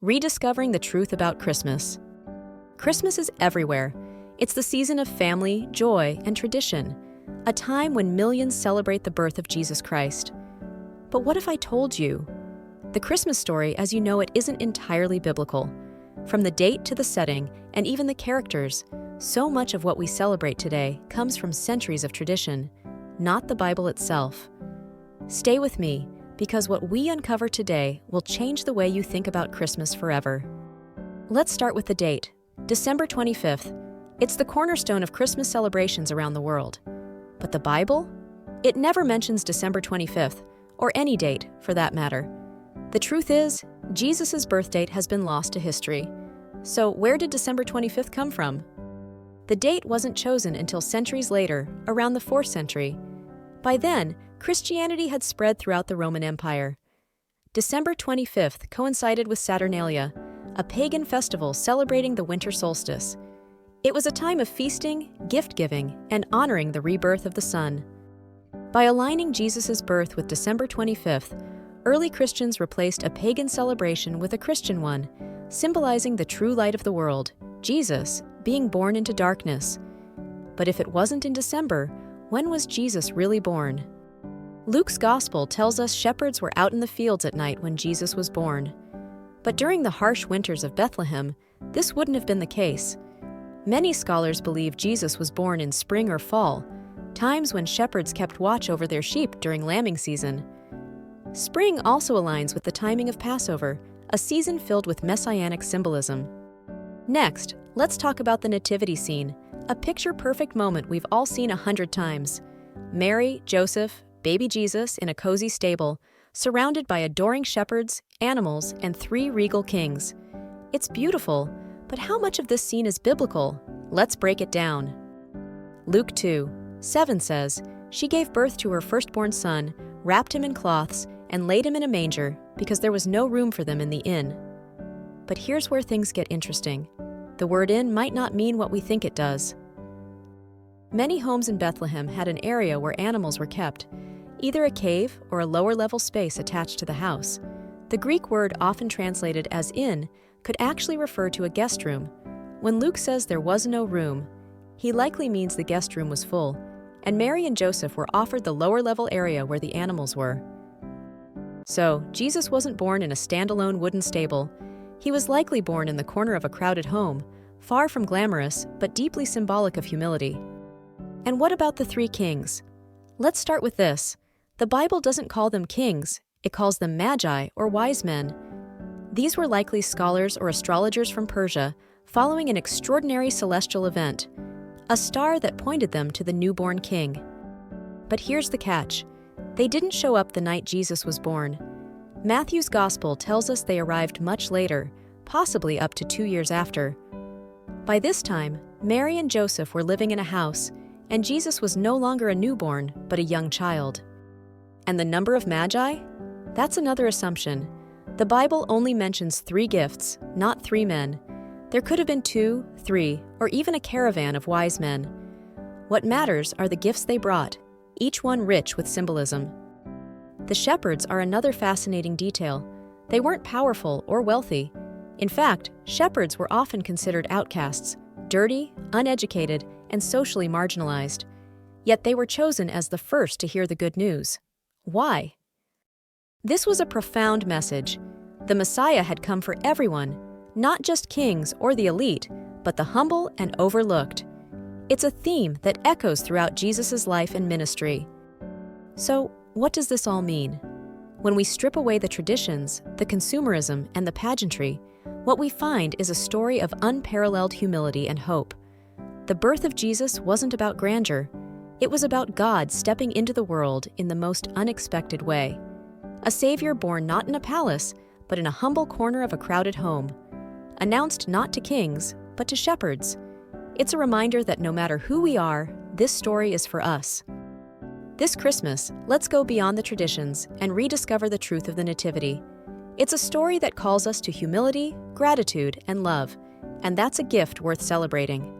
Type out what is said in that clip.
Rediscovering the truth about Christmas. Christmas is everywhere. It's the season of family, joy, and tradition, a time when millions celebrate the birth of Jesus Christ. But what if I told you? The Christmas story, as you know it, isn't entirely biblical. From the date to the setting, and even the characters, so much of what we celebrate today comes from centuries of tradition, not the Bible itself. Stay with me, because what we uncover today will change the way you think about Christmas forever. Let's start with the date, December 25th. It's the cornerstone of Christmas celebrations around the world. But the Bible? It never mentions December 25th, or any date, for that matter. The truth is, Jesus' birth date has been lost to history. So where did December 25th come from? The date wasn't chosen until centuries later, around the 4th century. By then, Christianity had spread throughout the Roman Empire. December 25th coincided with Saturnalia, a pagan festival celebrating the winter solstice. It was a time of feasting, gift-giving, and honoring the rebirth of the sun. By aligning Jesus' birth with December 25th, early Christians replaced a pagan celebration with a Christian one, symbolizing the true light of the world, Jesus, being born into darkness. But if it wasn't in December, when was Jesus really born? Luke's Gospel tells us shepherds were out in the fields at night when Jesus was born. But during the harsh winters of Bethlehem, this wouldn't have been the case. Many scholars believe Jesus was born in spring or fall, times when shepherds kept watch over their sheep during lambing season. Spring also aligns with the timing of Passover, a season filled with messianic symbolism. Next, let's talk about the Nativity scene, a picture-perfect moment we've all seen 100 times. Mary, Joseph, baby Jesus in a cozy stable, surrounded by adoring shepherds, animals, and 3 regal kings. It's beautiful, but how much of this scene is biblical? Let's break it down. Luke 2:7 says, "She gave birth to her firstborn son, wrapped him in cloths, and laid him in a manger, because there was no room for them in the inn." But here's where things get interesting. The word inn might not mean what we think it does. Many homes in Bethlehem had an area where animals were kept, either a cave or a lower-level space attached to the house. The Greek word often translated as inn could actually refer to a guest room. When Luke says there was no room, he likely means the guest room was full, and Mary and Joseph were offered the lower-level area where the animals were. So, Jesus wasn't born in a standalone wooden stable. He was likely born in the corner of a crowded home, far from glamorous, but deeply symbolic of humility. And what about the 3 kings? Let's start with this. The Bible doesn't call them kings, it calls them magi, or wise men. These were likely scholars or astrologers from Persia, following an extraordinary celestial event, a star that pointed them to the newborn king. But here's the catch. They didn't show up the night Jesus was born. Matthew's Gospel tells us they arrived much later, possibly up to 2 years after. By this time, Mary and Joseph were living in a house, and Jesus was no longer a newborn, but a young child. And the number of magi? That's another assumption. The Bible only mentions 3 gifts, not 3 men. There could have been 2, 3, or even a caravan of wise men. What matters are the gifts they brought, each one rich with symbolism. The shepherds are another fascinating detail. They weren't powerful or wealthy. In fact, shepherds were often considered outcasts, dirty, uneducated, and socially marginalized. Yet they were chosen as the first to hear the good news. Why? This was a profound message. The Messiah had come for everyone, not just kings or the elite, but the humble and overlooked. It's a theme that echoes throughout Jesus' life and ministry. So, what does this all mean? When we strip away the traditions, the consumerism, and the pageantry, what we find is a story of unparalleled humility and hope. The birth of Jesus wasn't about grandeur. It was about God stepping into the world in the most unexpected way. A Savior born not in a palace, but in a humble corner of a crowded home. Announced not to kings, but to shepherds. It's a reminder that no matter who we are, this story is for us. This Christmas, let's go beyond the traditions and rediscover the truth of the Nativity. It's a story that calls us to humility, gratitude, and love, and that's a gift worth celebrating.